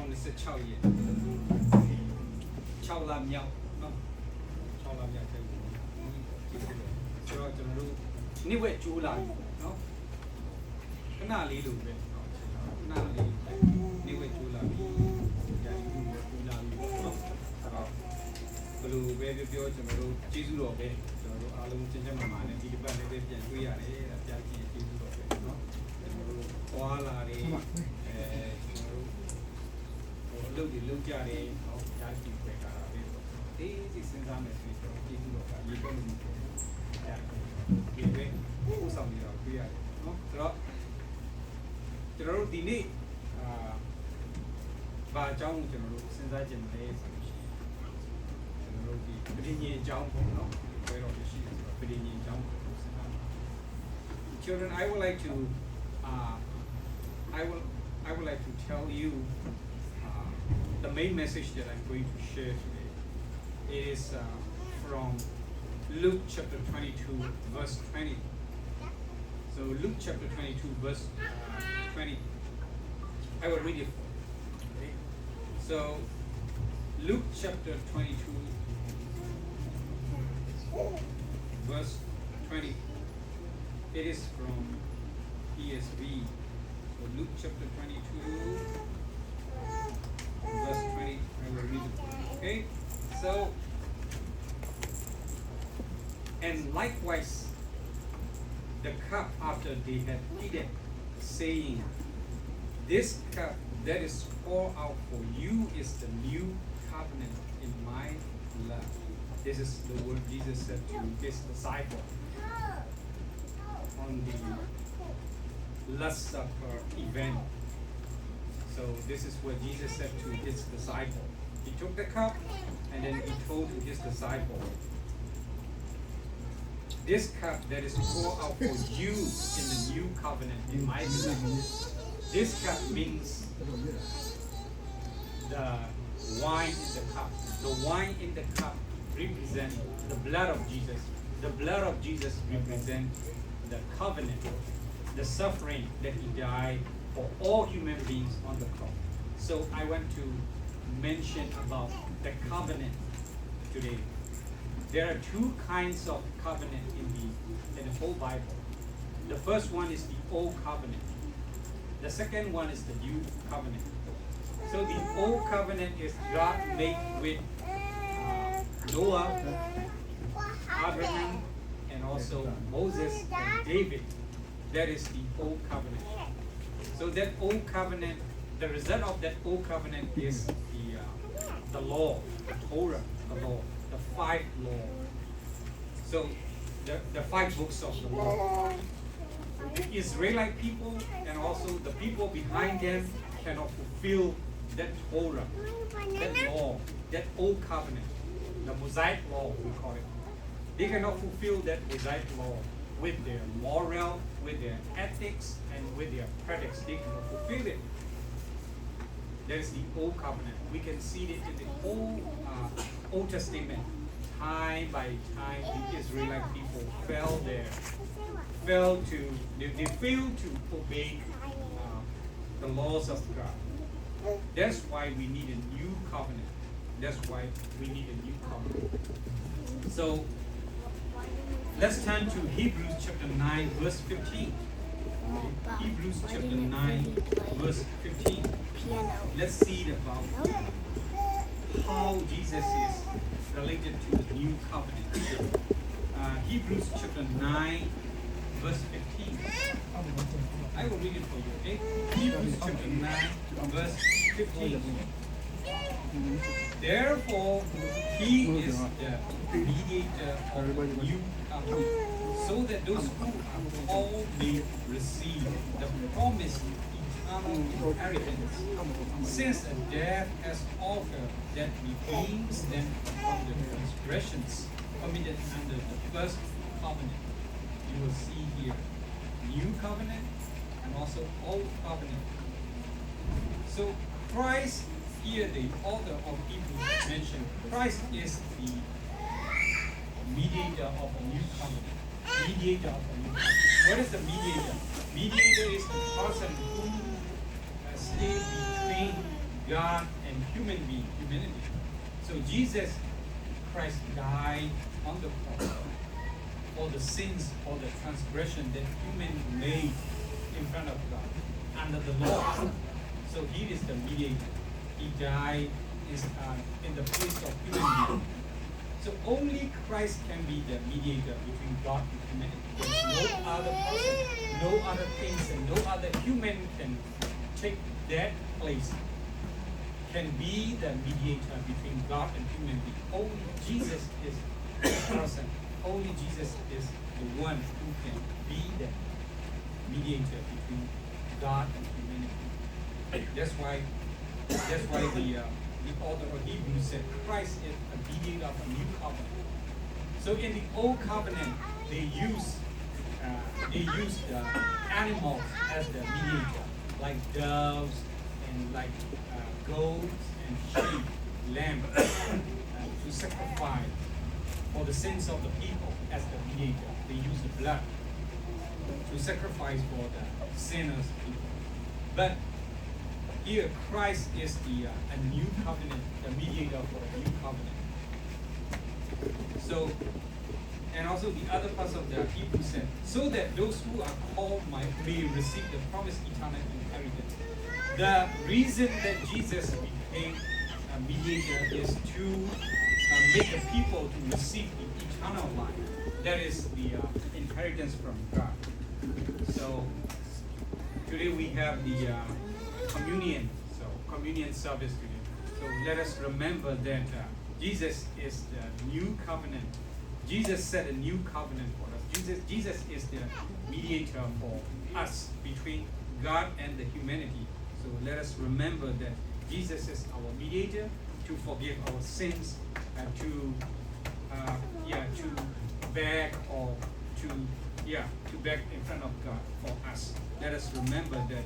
2016 ရက်6လမြောက်เนาะ6လမြောက်တဲ့ဆိုတော့ကျွန်တော်တို့နေ့ဝက်ကျိုးလာပြီเนาะခဏလေးလိုပဲเนาะခဏလေးနေ့ဝက်ကျိုးလာပြီကြာပြီကျိုးလာပြီเนาะအဲ့တော့ဘယ်လိုပဲပြောကျွန်တော်တို့ကျေးဇူးတော်ပဲကျွန်တော်တို့အားလုံးချင်းချင်းမာမာနဲ့ဒီတစ်ပတ်လေးပဲပြန်တွေ့ရတယ်အပြားကြီးကျေးဇူးတော်ပဲเนาะကျွန်တော်တို့သွားလာတယ်ကျွန်တော်တို့လုပ်ကြတယ်ဟောကြားကြည့်ပဲကားတာပဲအေးဒီစဉ်းစားမယ်ဆိုရင်ကျွန်တော်ကျေးဇူးတော်ကရေတော့မလို့ဒီပဲဥဆောင်နေတော့တွေ့ရတယ်เนาะဆိုတော့ကျွန်တော်တို့ဒီနေ့ဘာအကြောင်းကိုကျွန်တော်တို့စဉ်းစားကြည့်မလဲဆိုလို့ရှိရင်ကျွန်တော်တို့ဒီပဋိညာဉ်အကြောင်းပေါ့เนาะဘယ်တော့ရှိတယ်ဆိုတော့ပဋိညာဉ်အကြောင်းကိုစဉ်းစား Children, I would like to tell you the main message that I'm going to share today. It is from Luke chapter 22 verse 20. So Luke chapter 22 verse 20. I will read it for you. Okay? So Luke chapter 22 verse 20. It is from ESV. So Luke chapter 22 verse 20. I will read it. Okay? So, and likewise, the cup after they had eaten, saying, this cup that is poured out for you is the new covenant in my blood. This is the word Jesus said to his disciple on the Last Supper event. So this is what Jesus said to his disciple. He took the cup and then he told to his disciple, this cup that is poured out for you in the new covenant in my blood. This cup means the wine in the cup. The wine in the cup represents the blood of Jesus. The blood of Jesus represents the covenant, the suffering that he died for all human beings on the cross. So I want to mention about the covenant today. There are two kinds of covenant in the whole Bible. The first one is the old covenant. The second one is the new covenant. So the old covenant is God made with Noah, Abraham, and also Moses and David. That is the old covenant. So that old covenant, the result of that old covenant is the law, the Torah, the law, the 5 law. So the 5 books of the law. The Israelite people and also the people behind them cannot fulfill that Torah, that law, that old covenant, the Mosaic law we call it. They cannot fulfill that Mosaic law with their moral, with their ethics, and with their practice. They cannot fulfill it. That is the old covenant. We can see it in the Old Testament. Time by time, the Israelite people they failed to obey the laws of God. That's why we need a new covenant. That's why we need a new covenant. So let's turn to Hebrews chapter 9 verse 15. Hebrews chapter 9 verse 15. Let's see about how Jesus is related to the new covenant. Hebrews chapter 9 verse 15. I will read it for you, okay? Hebrews chapter 9 verse 15. Therefore, he is the mediator of the new covenant, so that those who are called may receive the promised eternal inheritance, since a death has offered that redeems them from the transgressions committed under the first covenant. You will see here new covenant and also old covenant. So Christ, here the author of Hebrews mentioned, Christ is the mediator of a new covenant. Mediator of a new covenant. What is the mediator? Mediator is the person who stands between God and humanity. So Jesus Christ died on the cross for the sins or the transgression that human made in front of God under the law. So he is the mediator. He died in the place of human being. So only Christ can be the mediator between God and humanity. There's no other person, no other things, and no other human can take that place, can be the mediator between God and human being. Only Jesus is the person. Only Jesus is the one who can be the mediator between God and humanity. That's why the author of Hebrews said Christ is a mediator of a new covenant. So in the old covenant, they used the animals as the mediator, like doves and like goats and sheep, lamb, to sacrifice for the sins of the people as the mediator. They use the blood to sacrifice for the sinners people. But here, Christ is a new covenant, the mediator for a new covenant. So, and also the other parts of the Hebrew said, so that those who are called may receive the promised eternal inheritance. The reason that Jesus became a mediator is to make the people to receive the eternal life. That is the inheritance from God. So, today we have the communion service today. So let us remember that Jesus is the new covenant. Jesus set a new covenant for us. Jesus is the mediator for us between God and the humanity. So let us remember that Jesus is our mediator to forgive our sins and to beg or to beg in front of God for us. Let us remember that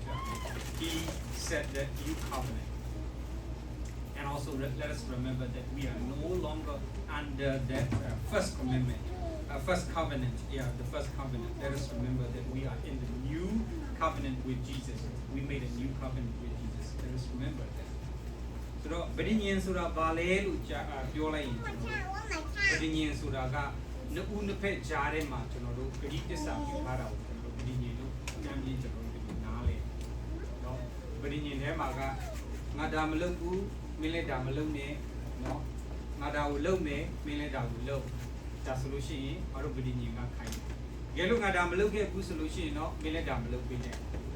He set that new covenant. And also let us remember that we are no longer under that first commandment, first covenant. The first covenant. Let us remember that we are in the new covenant with Jesus. We made a new covenant with Jesus. Let us remember that. So, Bedinian Sura Balelu Piola in Bedinian Sura ga no unpe jare ma chono Bedite Sami Para Bedinian Namli Nale. No Bedinian Hemaga Madam Loku Mille Damalone no Madam Lome Mille Damulo. The solution or Bedinian kind. Yellow Madam Loke solution no Mille Damulo.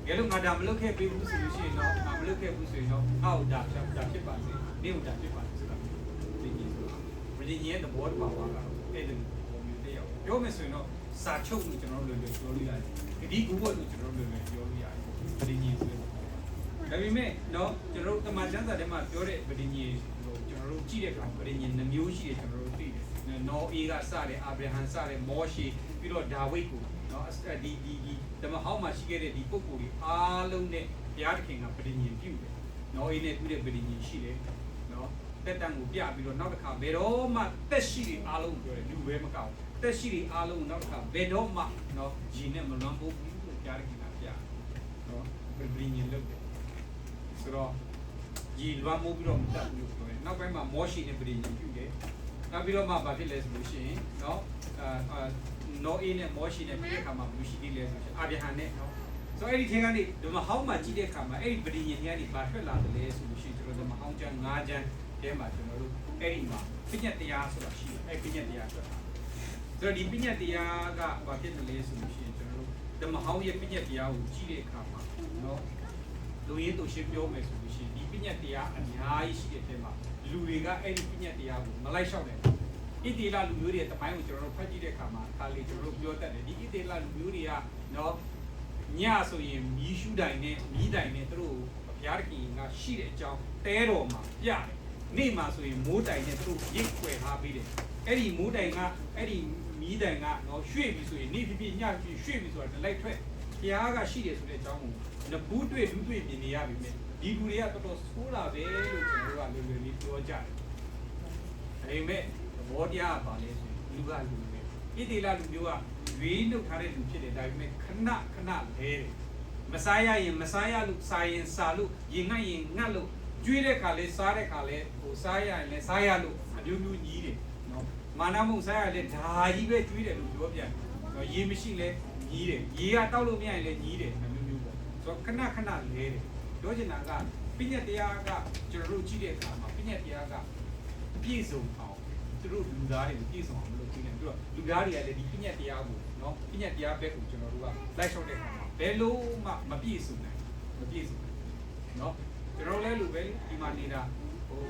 Yellow Madam look at people solution, no, I'm looking at no, how that new that Virginia, the board power, Eden, your message, no, Sacho, which are all the Gloria, if he go to Gloria, Virginia. We may, no, General Majanda, they might go to Virginia, General Chile, Virginia, the music, no, Ega Sare, Abraham Sare, Moshi, you know, Dawiku. The how much get it, the Pukuri, Alone, the Arking of Bedinian view. No, in it with a Bedinian Chile. No, that time would be a bit of not a car, Bedoma, Teshiri Alone, you wear Macau, Teshiri Alone, not a car, Bedoma, no, Gina Malambo, Yarking of Ya. No, Bedinian look. So, Gil Ramobro, that you go. Now, by my moshi in a Bedinian view. Now, we don't have a village machine, no. No in a motion and come up, which he did Abihane. So anything on it, the Mahoma Jide come, everybody in here, Bashala, the lace, which is the Mahajan, Najan, Dema, Erima, Pinatia, she, a Pinatia. So the Pinatia got what in the lace, which is the Mahawia Pinatia, Jide come, no, Louis to ship your message, which is the Pinatia and Yai, she get them up. Louis got any Pinatia, Malaysia. Itila Luri at the time which are Pajide Kama, Kali to Rubiota, the Itila Luria, no, Nyaso in Yishudaine, Midaine through Yarki, not Shire Chow, Teroma, Ya, Nema so in Mudaine through Yikwe Habide, Eddie Mudaina, Eddie Midaina, no Shui, so in Nipi Yaki, Shui, so at the light track, Yaga Shire to the Jamu, the Budwe, Budwe in the Yabi, Diguria to Sula, they look at Amen. What ya about it? You got to do it. It is you are. We look at it and kill it. I make cannot, Messiah in Messiah look science, salu, Yinga, Nalu, ကျွေးတဲ့ခါလဲစားတဲ့ခါလဲဟိုစားရရင်လဲစားရလို့အမျိုးမျိုးညီးတယ်နော်မာနမှုစားရလဲဓာကြီးပဲကျွေးတယ်လို့ပြောပြန်နော်ရေမရှိလဲညီးတယ်ရေကတောက်လို့မရရင်လဲညီးတယ်အမျိုးမျိုးပေါ့ဆိုတော့ခဏခဏလဲတယ်ပြောချင်တာကပညာတရားကကျွန်တော်တို့ကြည့်တဲ့အခါမှာပညာတရားကပြည့်စုံအောင်သူတို့လူသားတွေကိုပြည့်စုံအောင်မလုပ်ဘူးလေသူတို့လူသားတွေကလည်းဒီပညာတရားကိုနော်ပညာတရားဘက်ကိုကျွန်တော်တို့ကလိုက်လျှောက်တဲ့အခါမှာဘယ်လို့မှမပြည့်စုံနိုင်မပြည့်စုံနော်ကျွန်တော်လည်းလူပဲဒီမှာနေတာဟို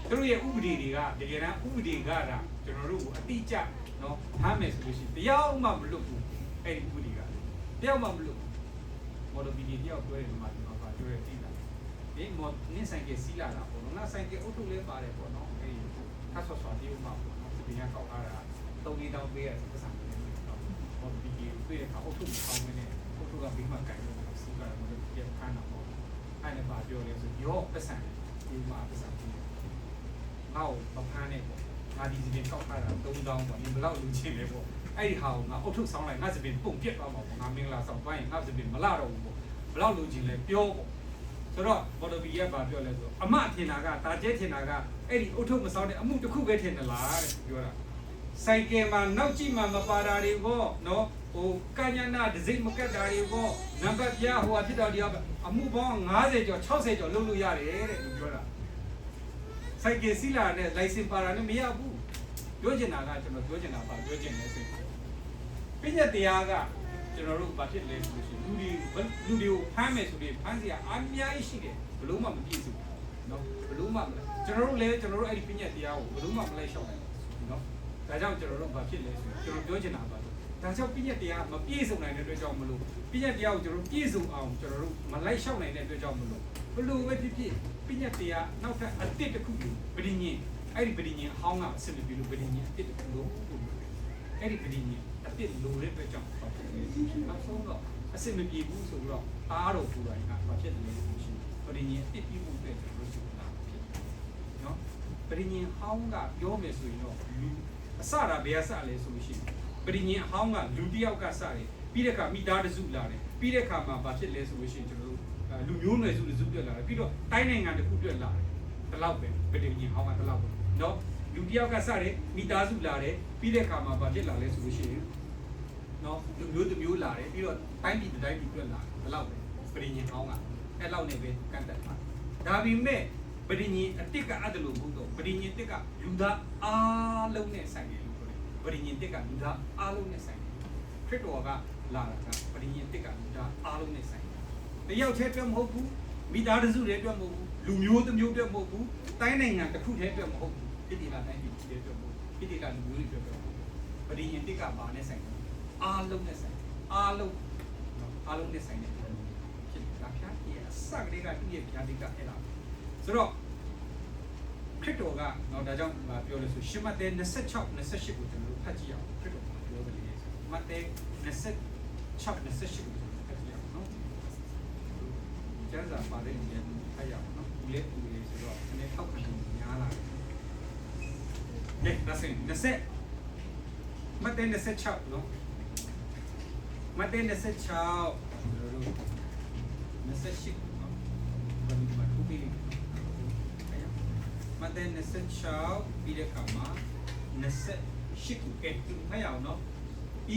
သူတို့ရဲ့ဥပဒေတွေကတကယ်တမ်းဥပဒေကတာကျွန်တော်တို့ကိုအတိအကျနော်ထားမယ်ဆိုလို့ရှိရင်တရားမှမလွတ်ဘူးအဲ့ဒီဥပဒေကတရားမှမလွတ်ဘူးမော်ဒယ်ဗီဒီတယောက်ပြောတယ်ဒီမှာပါပြောရသိတာဒီမော်နင်းဆိုင်ကစီလာတာပေါ့နော်ငါဆိုင်ကအုတ်ထုလေးပါတယ်ပေါ့နော်အဲ့ဒီခါဆော့ဆော့တီးဥမှာပေါ့နော်ဒီပြန်ကောက်ထားတာ3-4တောင်းပေးရတဲ့ပတ်စံတွေနော်မော်ဒယ်ဗီဒီတွေ့တဲ့အခါအုတ်ထုကောင်းနေတယ်အုတ်ထုကပြီးမှကြိုင်လို့စီလာတယ်မော်ဒယ်ဗီဒီခန်းတာပေါ့အဲ့နဲ့ပါပြောလဲဆိုရောပတ်စံဒီမှာပတ်စံပြီးငါ့ကိုမဖမ်းနဲ့ပေါ့ငါဒီစီပြန်ကောက်ထားတာ3တောင်းပေါ့ဒီဘလောက်လူချင်းလဲပေါ့အဲ့ဒီဟာကိုငါအုတ်ထုဆောင်းလိုက်ငါစပင်ပုံပြက်သွားမှာပေါ့ငါမင်္ဂလာဆောင်ပိုင်းငါစပင်မလာတော့ဘူးပေါ့ဘလောက်လူချင်းလဲပြောပေါ့ဆိုတော့ဘော်ဒဘီရဲ့ဘာပြောလဲဆိုအမထင်တာကတာကျဲထင်တာကအဲ့ဒီအုတ်ထုမဆောင်တဲ့အမှုတစ်ခုပဲထင်တယ်လားတဲ့ပြောတာဆိုင်ကယ်မှာနောက်ကြည့်မှမပါတာတွေပေါ့နော်ဟိုကညာနာဒစိမ့်မကတ်တာတွေပေါ့နံပါတ်ပြဟိုအဖြစ်တော်ဒီအမှုပေါင်း50ကျော်60ကျော်လုပ်လို့ရတယ်တဲ့ပြောတာဆိုင်ကယ်စီလာနဲ့လိုင်စင်ပါတာနဲ့မရဘူးပြောချင်တာကကျွန်တော်ပြောချင်တာပါပြောချင်တယ်ဆိုပညာတရားကကျွန်တော်တို့ဘာဖြစ်လဲဆိုလို့ရှိရင်လူတွေကိုဖမ်းမယ်ဆိုပြီးဖမ်းစရာအများကြီးရှိတယ်ဘလို့မှမပြည့်စုံနော်ဘလို့မှမလဲကျွန်တော်တို့လည်းကျွန်တော်တို့အဲ့ဒီပညာတရားကိုဘလို့မှမလိုက်လျှောက်နိုင်ဘူးနော်ဒါကြောင့်ကျွန်တော်တို့ဘာဖြစ်လဲဆိုကျွန်တော်ပြောချင်တာပါဒါကြောင့်ပညာတရားမပြည့်စုံနိုင်တဲ့အတွက်ကြောင့်မလို့ပညာတရားကိုကျွန်တော်ပြည့်စုံအောင်ကျွန်တော်တို့မလိုက်လျှောက်နိုင်တဲ့အတွက်ကြောင့်မလို့ဘလို့ပဲဖြစ်ဖြစ်ပညာတရားနောက်ထပ်အတစ်တစ်ခုကိုပဋိညာဉ်အဲ့ဒီပဋိညာဉ်အဟောင်းကအစစ်မပြေလို့ပဋိညာဉ်အတစ်တစ်ခုလို့အဲ့ဒီပဋိညာဉ်အတစ်လိုတဲ့အတွက်ကြောင့်ဘာဖြစ်လဲနောက်ဆုံးတော့အစစ်မပြေဘူးဆိုတော့အားတော်ပူတိုင်းကဘာဖြစ်လဲဆိုရှင်ပဋိညာဉ်အတစ်ပြီးဖို့အတွက်ကျွန်တော်တို့ဆိုတာဖြစ်နော်ပဋိညာဉ်ဟောင်းကပြောမယ်ဆိုရင်တော့လူအစတာဘယ်အစလဲဆိုလို့ရှိရင်ပဋိညာဉ်အဟောင်းကလူတစ်ယောက်ကစတယ်ပြီးတဲ့အခါမိသားစုလာတယ်ပြီးတဲ့အခါမှာဘာဖြစ်လဲဆိုလို့ရှိရင်ကျွန်တော်တို့လူမျိုးနွယ်စုတွေ့လာတယ်ပြီးတော့တိုင်းနိုင်ငံတစ်ခုတွေ့လာတယ်ဒီလောက်ပဲပဋိညာဉ်ဟောင်းကဒီလောက်ပဲနော်လူတစ်ယောက်ကစတယ်မိသားစုလာတယ်ပြီးတဲ့အခါမှာဘာဖြစ်လာလဲဆိုလို့ရှိရင်နော်လူမျိုးတစ်မျိုးလာတယ်ပြီးတော့တိုင်းပြည်တိုင်းပြည်တွေ့လာတယ်ဒီလောက်ပဲပဋိညာဉ်ဟောင်းကအဲ့လောက်နဲ့ပဲကန့်တက်တာဒါပေမဲ့ပဋိညာဉ်အတစ်ကအတလို့ဘုတော့ပဋိညာဉ်တစ်ကလူသားအားလုံးနဲ့ဆိုင်တယ်လို့ပြောတယ်ပဋိညာဉ်တစ်ကလူသားအားလုံးနဲ့ဆိုင်တယ်ခရစ်တော်ကလာတာကပဋိညာဉ်တစ်ကလူသားအားလုံးနဲ့ဆိုင်တယ်တယောက်တည်းအတွက်မဟုတ်ဘူးမိသားစုတွေအတွက်မဟုတ်ဘူးလူမျိုးတစ်မျိုးအတွက်မဟုတ်ဘူးတိုင်းနိုင်ငံတစ်ခုတည်းအတွက်မဟုတ်ဘူးပြည်တည်လာတိုင်းပြည်တွေအတွက်မဟုတ်ဘူးပြည်တည်လာလူမျိုးတွေအတွက်ပဋိညာဉ်တစ်ကဘာနဲ့ဆိုင်တယ်အားလုံးနဲ့ဆိုင်အားလုံးနဲ့ဆိုင်တယ်ဖြစ်တာဖျားကြီးအစကတည်းကသူ့ရဲ့ဖျားတိကအဲ့ဒါဆိုတော့ခရစ်တော်ကတော့ဒါကြောင့်ပြောလို့ဆိုရှမဿဲ26 28ကိုကျွန်တော်တို့ဖတ်ကြည့်အောင်ခရစ်တော်ကပြောတယ်လေမဿဲ26 28ကိုဖတ်ကြည့်အောင်နော်ကျမ်းစာပါတယ်ဒီနေ့ဖတ်ရအောင်နော်ဒီလေးဆိုတော့ဒီနေ့ထောက်ခံမှုများလာတယ်ဒါဆို20မဿဲ26နော်မဿဲ26ကျွန်တော်တို့28နော်ဘာလို့ဒီမှာထုတ်ပြီးမဿဲ26ပြီးတဲ့အခါမှာ28ကိုကဲသူဖတ်ရအောင်နော်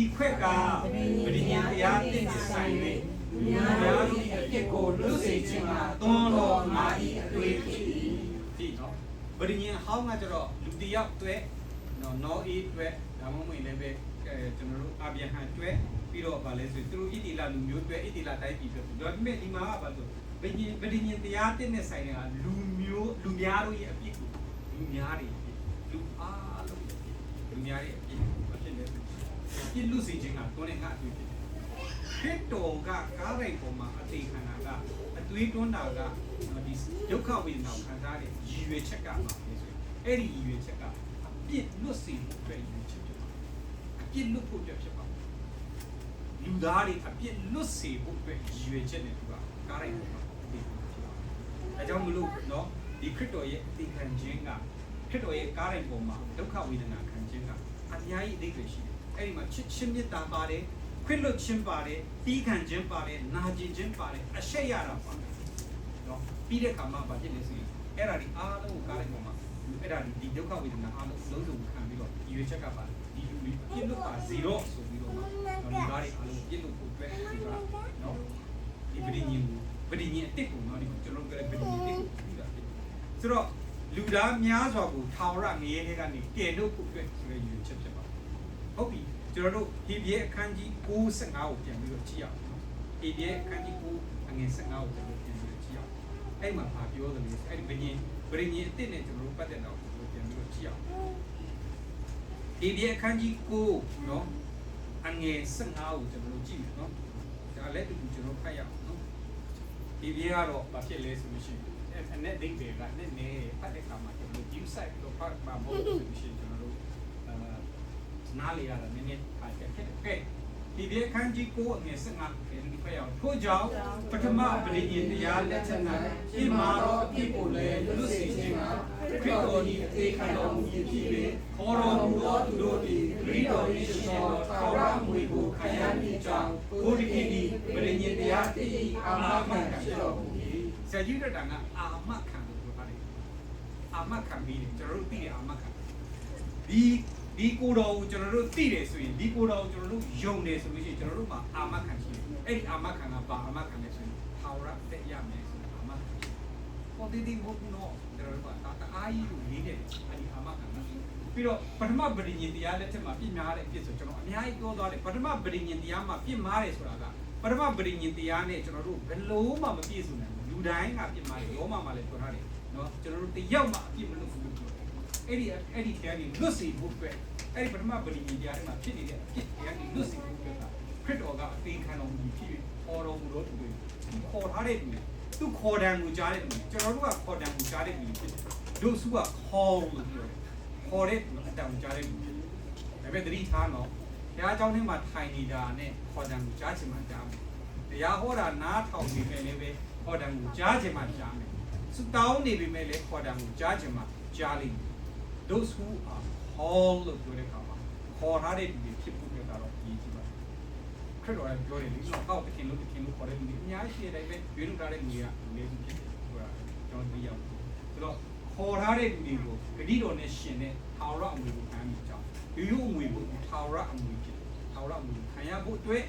ဤခွက်ကပရိညာတရားတည်ဆိုင်၍လူများ၏အဖြစ်ကိုလွတ်စေခြင်းမှာသွန်တော်ငါ၏အတွေ့ဖြစ်၏ဒီနော်ပရိညာဟောင်းကကျတော့လူတယောက်တွေ့နော်အေးတွေ့ဒါမှမဟုတ်လည်းပဲကျွန်တော်တို့အာဗြဟံတွေ့ပြီးတော့ဗာလဲဆိုသူတို့ဣတိလလူမျိုးတွေ့ဣတိလတိုင်းပြည်တွေ့ဒါပေမဲ့ဒီမှာကဘာလို့ပရိညာတရားတည်နေဆိုင်တဲ့လူများတို့ရဲ့အပြစ်ကိုလူများတွေလူအားလုံးလူများရဲ့အပြစ်ဘာဖြစ်လဲပြစ်လူစီခြင်းကတွန်းနေငါအတွေ့ဖြစ်ခရစ်တော်ကကားရိုက်ပေါ်မှာအသေးခံတာကအသွေးတွန်းတာကဒီဒုက္ခဝေဒနာခံစားတဲ့ရည်ရွယ်ချက်ကပါလေဆိုအဲ့ဒီရည်ရွယ်ချက်ကအပြစ်လွတ်စေဖို့အတွက်ရည်ရွယ်ချက်ဖြစ်ပါအပြစ်လွတ်ဖို့အတွက်ဖြစ်ပါလူသားတွေအပြစ်လွတ်စေဖို့အတွက်ရည်ရွယ်ချက်နဲ့သူကကားရိုက်ပေါ်မှာအသေးခံဖြစ်ပါအဲကြောင့်မလို့နော်ဒီခရစ်တော်ရဲ့အသေးခံခြင်းကခရစ်တော်ရဲ့ကားရိုက်ပေါ်မှာဒုက္ခဝေဒနာခံခြင်းကအများကြီးအသေးတွေရှိတယ်အဲ့ဒီမှာချစ်ချင်းမေတ္တာပါတယ်ခွင့်လွှတ်ခြင်းပါတယ်တီးခံခြင်းပါတယ်နာကျင်ခြင်းပါတယ်အရှက်ရတာပါတယ် နော်ပြီးတဲ့ခါမှဘာဖြစ်လဲဆိုရင်အဲ့ဒါဒီအားလုံးကိုကားလိုက်ပေါ်မှာအဲ့ဒါဒီဒုက္ခဝေဒနာအားလုံးလုံးစုံခံပြီးတော့ဒီရွေးချက်ကပါဒီလူတွေပြစ်လို့ပါ0ဆိုပြီးတော့မှဒီကားတွေအားလုံးပြစ်လို့ကိုအတွက်ဒီကနော်ဒီပရိညင်အစ်စ်ကိုနော်ဒီကျွန်တော်တို့ကလည်းပရိညင်အစ်စ်ကိုပြီးတာဖြစ်ဆိုတော့လူသားများစွာကိုထာဝရငရဲထဲကနေကယ်လို့ဖို့အတွက်ဆိုတဲ့ရွေးချက်ဖြစ်ပါတယ်ဟုတ်ပြီကျွန်တော်တို့ဒီပြည့်အခန်းကြီး95ကိုပြန်ပြီးတော့ကြည့်ရအောင်နော်ဒီပြည့်အခန်းကြီး9အငယ်15ကိုကျွန်တော်ပြန်ပြီးတော့ကြည့်ရအောင်အဲ့မှာဘာပြောသလဲအဲ့ဒီပရိညင်အစ်စ်နဲ့ကျွန်တော်တို့ပတ်သက်တော့ပြန်ပြီးတော့ကြည့်ရအောင်ဒီပြည့်အခန်းကြီး9နော်အငယ်15ကိုကျွန်တော်တို့ကြည့်မယ်နော်ဒါလည်းတူကျွန်တော်ဖတ်ရအောင်နော်ဒီပြည့်ကတော့ဘာဖြစ်လဲဆိုလို့ရှိရင်အနေနဲ့ဒိတ်တွေကလည်းဖတ်တဲ့အခါမှာကျွန်တော်တို့ view site လို့ဖတ်မှာမဟုတ်ဘူးဆိုလို့ရှိရင်ကျွန်တော်တို့နားလေရတာနည်းနည်းဖတ်ခဲ့တယ်ကဲဒီပြည့်အခန်းကြီး9အငယ်15ပြန်ပြီးဖတ်ရအောင်ထို့ကြောင့်ပထမပရိညင်တရားလက်ထက်၌ပြစ်မှာတော့အပြစ်ကိုလည်းလွတ်စေခြင်းကခရစ်တော်၏အသေးခံတော်မူဖြစ်၍ခေါ်တော်မူသောသူတို့သည်ခရစ်တော်၏ရှင်တော်ထာဝရမွေကိုခံရမည်ကြောင်းဘုရားသည်ပရိညင်တရားတည်အာမခံဖြစ်တော်မူ၏ဆရာကြီးတို့ကအာမခံလို့ပြောပါတယ်အာမခံပြီးကျွန်တော်တို့သိတယ်အာမခံဒီကိုတော်ကိုကျွန်တော်တို့သိတယ်ဆိုရင်ဒီကိုတော်ကိုကျွန်တော်တို့ယုံတယ်ဆိုလို့ရှိရင်ကျွန်တော်တို့မှာအာမခံရှိတယ်အဲ့ဒီအာမခံကဘာအာမခံလဲဆိုရင်ထာဝရတက်ရမယ်ဆိုအာမခံဟောဒီဘုရားနော်ကျွန်တော်တို့ကအားကြီးကိုလေးတယ်အဲ့ဒီအာမခံပြီးတော့ပထမပရိညင်တရားလက်ထက်မှာပြစ်များတဲ့အဖြစ်ဆိုကျွန်တော်အများကြီးပြောသွားတယ်ပထမပရိညင်တရားမှာပြစ်မှားတယ်ဆိုတာကပထမပရိညင်တရားနဲ့ကျွန်တော်တို့ဘယ်လို့မှမပြည့်စုံနိုင်ဘူးလူတိုင်းကပြစ်မှားတယ်ရောမှလည်းပြောထားတယ်နော်ကျွန်တော်တို့တယောက်မှအပြစ်မလုပ်ဘူးလို့ပြောတယ်အဲ့ဒီတရားကြီးလွတ်စီဖို့အတွက်အဲ့ဒီပထမပရိညင်တရားထဲမှာဖြစ်နေတဲ့အဖြစ်တရားကြီးလွတ်စီဖို့အတွက်ကခရစ်တော်ကအသေးခံတော်မူဖြစ်ပြီးခေါ်တော်မူတော့သူတွေခေါ်ထားတဲ့သူတွေသူခေါ်တံကိုကြားတဲ့သူတွေကျွန်တော်တို့ကခေါ်တံကိုကြားတဲ့သူတွေဖြစ်တယ်တို့စုကခေါ်လို့ပြောတယ်ခေါ်တဲ့အတံကိုကြားတဲ့သူတွေဒါပေမဲ့သတိထားနော်တရားเจ้าထဲမှာထိုင်နေတာနဲ့ခေါ်တံကိုကြားချင်မှကြားမယ်တရားဟောတာနားထောင်နေမယ်လည်းပဲခေါ်တံကိုကြားချင်မှကြားမယ်စတောင်းနေပြီမဲ့လည်းခေါ်တံကိုကြားချင်မှကြားလိမ့်မယ် those who are called လို့ပြောတဲ့အခါမှာခေါ်ထားတဲ့သူတွေဖြစ်ဖို့အတွက်ကတော့အရေးကြီးပါတယ်ခရစ်တော်ကပြောတယ်လေကျွန်တော်တခင်လို့ခေါ်တဲ့လူတွေအများကြီးရှိတဲ့အတိုင်းပဲရွေးလို့ထားတဲ့လူတွေကလူလေးစုဖြစ်တယ်ဆိုတာကျွန်တော်သိရအောင်ဆိုတော့ခေါ်ထားတဲ့လူတွေကိုဂတိတော်နဲ့ရှင်တဲ့ထာဝရအမွေကိုခံမိကြောင်းရိုးအမွေကိုထာဝရအမွေဖြစ်တယ်ထာဝရအမွေခံရဖို့အတွက်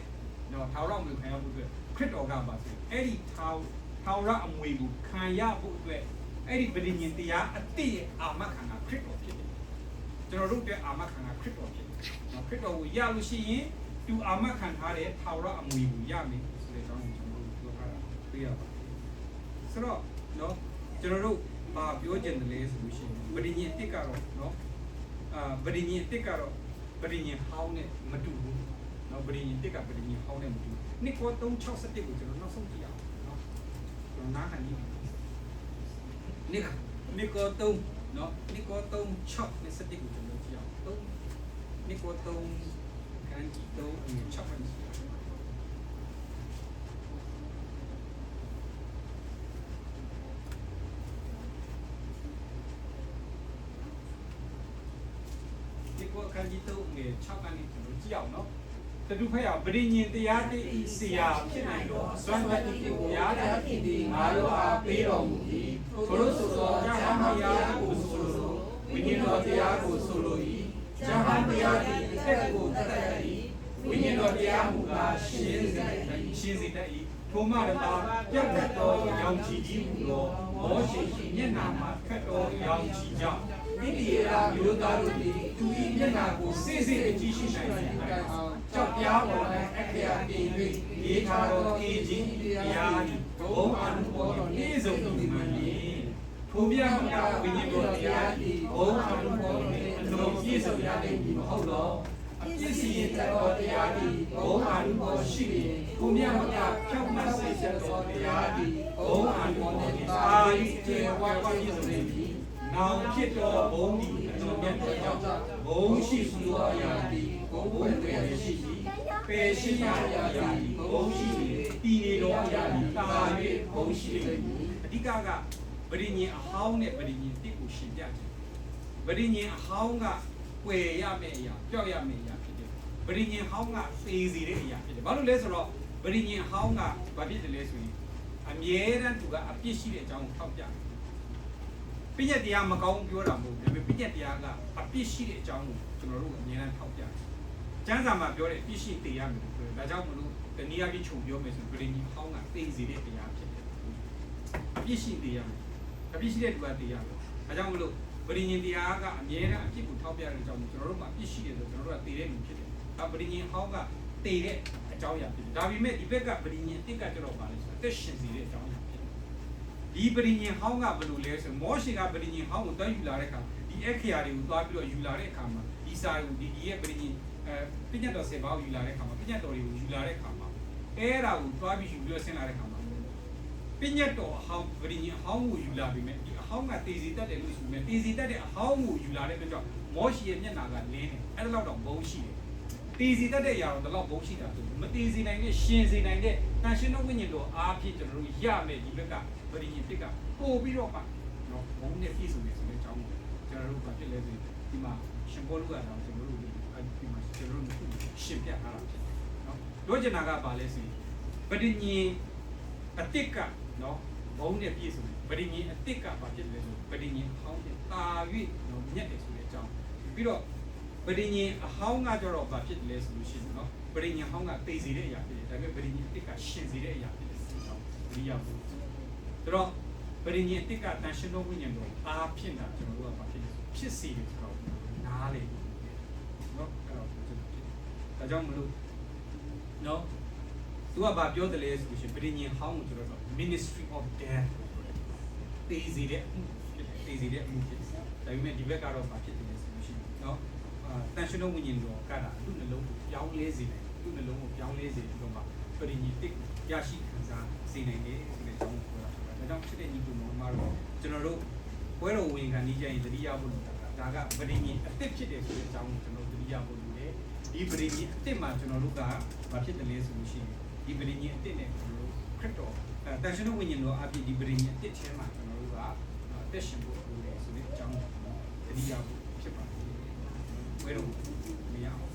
နော်ထာဝရအမွေခံရဖို့အတွက်ခရစ်တော်ကပါဆိုအဲ့ဒီထာဝရအမွေကိုခံရဖို့အတွက်အဲ့ဒီပရိညင်တရားအတိရဲ့အာမခံကခရစ်တော်ဖြစ်တယ်ကျွန်တော်တို့တဲ့အာမခံကခရစ်တော်ဖြစ်တယ်နော်ခရစ်တော်ကိုရလို့ရှိရင်သူအာမခံထားတဲ့ထာဝရအမွေကိုရမယ်ဆိုတဲ့အကြောင်းကိုကျွန်တော်တို့ပြောထားတာသိရပါတယ်ဆိုတော့နော်ကျွန်တော်တို့ဘာပြောချင်တယ်လဲဆိုလို့ရှိရင်ပရိညင်တစ်ကတော့နော်ပရိညင်တစ်ကတော့ပရိညင်ဟောင်းနဲ့မတူဘူးနော်ပရိညင်တစ်ကပရိညင်ဟောင်းနဲ့မတူဘူးနိကော3:61ကိုကျွန်တော်နောက်ဆုံးကြည့်အောင်နော်ကျွန်တော်နားခံကြည့်နိကော3နော်နိကော3:6နဲ့7ကိုကျွန်တော်ကြည့်အောင်နိကော3ခန်းကြီး3အငယ်6နဲ့ခန်းကြီး3ငယ်6ကနေကျွန်တော်ကြည့်အောင်နော်တတူဖက်ရပရိညင်တရားတိဤဆရာဖြစ်နိုင်တော့စွမ်းတတ်တိကိုရားတတ်သည်ငါတို့အားပေးတော်မူ၏ထို့ဆိုသောဉာဏ်တရားကိုဆိုလိုဝိညာဉ်တော်တရားကိုဆိုလို၏ဉာဏ်တရားသည်အသက်ကိုတတ်တတ်၏ဝိညာဉ်တော်တရားမူကားရှင်းစေတတ်၏ထိုမှတပါပြတ်သက်သောရောင်ခြည်ကြီးဟူသောမောရှိမျက်နာမှာခတ်တော်ရောင်ခြည်ကြောင့်ဣတိယမျိုးသားတို့သည်သူ၏မျက်နာကိုစိတ်စိတ်ကြည့်ရှုနိုင်စေအောင်ကြောက်ပြားပေါ်၌အခရာတင်၍ရေးထားသောအေခြင်းတရား၏ဘုံအနုဘောတော်ဤစုံသူမှန်၏ထိုမြတ်မြတ်ဝိညာဉ်တော်တရား၏ဘုံအနုဘောတော်နှင့်အလုံးပြည့်စုံရလိမ့်မည်မဟုတ်လောအပြည့်စည်သောတရား၏ဘုံအနုဘောရှိ၏ထိုမြတ်မြတ်ဖြောင့်မတ်စေသောတရား၏ဘုံအနုဘောနှင့်အာ၏ကျေဝါပြည့်စုံလိမ့်မည်နောင်ဖြစ်တော်ဘုံသည်အတော်မြတ်သောကြောင့်ဘုံရှိစုသောအရာသည်ဘုံပွင့်တွင်ရှိ၏ပေရှိရာအရာသည်ဘုံရှိ၏တည်နေသောအရာသည်တာ၍ဘုံရှိ၏အဓိကကပရိညင်အဟောင်းနဲ့ပရိညင်တစ်ကိုရှင်းပြတယ်ပရိညင်အဟောင်းကကွယ်ရမယ့်အရာကြောက်ရမယ့်အရာဖြစ်တယ်ပရိညင်ဟောင်းကသေစီတဲ့အရာဖြစ်တယ်ဘာလို့လဲဆိုတော့ပရိညင်ဟောင်းကဘာဖြစ်တယ်လဲဆိုရင် အမြဲတမ်းသူကအပြစ်ရှိတဲ့အကြောင်းကိုထောက်ပြပြည့်ညက်တရားမကောင်းပြောတာမဟုတ်ဘူးဒါပေမဲ့ပြည့်ညက်တရားကအပြစ်ရှိတဲ့အကြောင်းကိုကျွန်တော်တို့အမြဲတမ်းထောက်ပြကျမ်းစာမှာပြောတဲ့အပြစ်ရှိတရားမျိုးပြောဒါကြောင့်မလို့တနည်းအားဖြင့်ခြုံပြောမယ်ဆိုရင်ပြည်ကြီးဟောင်းကသိစေတဲ့တရားဖြစ်တယ်အပြစ်ရှိတရားအပြစ်ရှိတဲ့သူကတရားပဲဒါကြောင့်မလို့ပြည်ကြီးတရားကအမြဲတမ်းအပြစ်ကိုထောက်ပြတဲ့အကြောင်းကိုကျွန်တော်တို့ကအပြစ်ရှိတယ်ဆိုကျွန်တော်တို့ကသိတဲ့လူဖြစ်တယ်ပြည်ကြီးဟောင်းကသိတဲ့အကြောင်းအရာဖြစ်တယ်ဒါပေမဲ့ဒီဘက်ကပြည်ကြီးအစ်ကကျတော့ပါလဲဆိုအသက်ရှင်စေတဲ့အကြောင်းအရာဖြစ်တယ်ဒီပြည်ကြီးဟောင်းကဘယ်လိုလဲဆိုမောရှေကပြည်ကြီးဟောင်းကိုတွားယူလာတဲ့အခါဒီအခရာတွေကိုတွားပြီးတော့ယူလာတဲ့အခါမှာဒီစာကိုဒီရဲ့ပြည်ကြီးပြညတ်တော်စေဘာကိုယူလာတဲ့အခါမှာပြညတ်တော်တွေကိုယူလာတဲ့အခါမှာအဲ့ဒါကိုတွားပြီးယူပြီးတော့ဆင်းလာတဲ့အခါမှာပြညတ်တော်အဟောင်းပြည်ကြီးအဟောင်းကိုယူလာပြီးမဲ့ဒီအဟောင်းကတည်စီတတ်တယ်လို့ဆိုပေမဲ့တည်စီတတ်တဲ့အဟောင်းကိုယူလာတဲ့အတွက်ကြောင့်မောရှေရဲ့မျက်နှာကလင်းတယ်အဲ့ဒါတော့ဘုံရှိတယ်တည်စီတတ်တဲ့အရာတော့တော့ဘုံရှိတာဆိုမတည်စီနိုင်တဲ့ရှင်စီနိုင်တဲ့တန်ရှင်တော်ဝိညာဉ်တော်အားဖြင့်ကျွန်တော်တို့ရမယ်ဒီဘက်ကပြည်ကြီးတစ်ကပို့ပြီးတော့ပါနော်ဘုံနဲ့ပြည့်စုံနေဆိုတဲ့အကြောင်းကိုကျွန်တော်တို့ကဖြစ်လဲဆိုဒီမှာရှင်ဘောလူကတော့ကျွန်တော်တို့ဒီမှာကျွန်တော်တို့ရှင်းပြထားတာဖြစ်တယ်နော်ပြောချင်တာကဘာလဲဆိုရင်ပဋိညာဉ်အတိတ်ကနော်ဘုံနဲ့ပြည့်စုံတယ်ပဋိညာဉ်အတိတ်ကဘာဖြစ်လဲဆိုပဋိညာဉ်ဟောင်းတဲ့တာ၍နော်မြတ်တယ်ဆိုတဲ့အကြောင်းပြီးတော့ပဋိညာဉ်အဟောင်းကကြတော့ဘာဖြစ်လဲဆိုလို့ရှိရင်နော်ပဋိညာဉ်ဟောင်းကသိစေတဲ့အရာဖြစ်တယ်ဒါပေမဲ့ပဋိညာဉ်အတိတ်ကရှင်စေတဲ့အရာဖြစ်တယ်ဆိုတော့ဒီရဖို့ဒါတော့ပဋိညာဉ်အတိတ်ကတန်ရှင်တော်ဝိညာဉ်တော်အားဖြစ်တာကျွန်တော်တို့ကဘာဖြစ်လဲဖြစ်စေတယ်ဆိုတော့နားလေနော်အဲ့တော့ဒါကြောင့်မလို့နော်သူကဘာပြောတယ်လဲဆိုလို့ရှိရင်ပဋိညာဉ်ဟောင်းကိုကျွန်တော်တို့ ministry of death တေးစီတဲ့အမှုဖြစ်တယ်ဒါပေမဲ့ဒီဘက်ကတော့ဘာဖြစ်တယ်လဲဆိုလို့ရှိရင်နော်တန်ရှင်တော်ဝိညာဉ်တော်ကတာသူ့နှလုံးကိုပြောင်းလဲစေတယ်သူ့နှလုံးကိုပြောင်းလဲစေပြီးတော့မှပဋိညာဉ်တစ်ရရှိခံစားစေနိုင်တယ်ဆိုတဲ့အကြောင်းကိုပြောတာဒါကြောင့်ဖြစ်တဲ့ညီကိုမောင်မတို့ကျွန်တော်တို့ပွဲတော်ဝင်ခံနေကြရင်တတိယဘုလို့ဒါကပဋိညာဉ်အစ်ဖြစ်တယ်ဆိုတဲ့အကြောင်းကိုကျွန်တော်တတိယဘုလို့လေဒီပဋိညာဉ်အစ်မှာကျွန်တော်တို့ကဘာဖြစ်တယ်လဲဆိုလို့ရှိရင်ဒီပဋိညာဉ်အစ်နဲ့ကျွန်တော်တို့ခရစ်တော်တန်ရှင်တော်ဝိညာဉ်တော်အပြည့်ဒီပဋိညာဉ်အစ်ထဲမှာကျွန်တော်တို့ကအသက်ရှင်ဖို့လိုတယ်ဆိုတဲ့အကြောင်းတတိယဘုဖြစ်ပါတယ်ပွဲတော်မရအောင်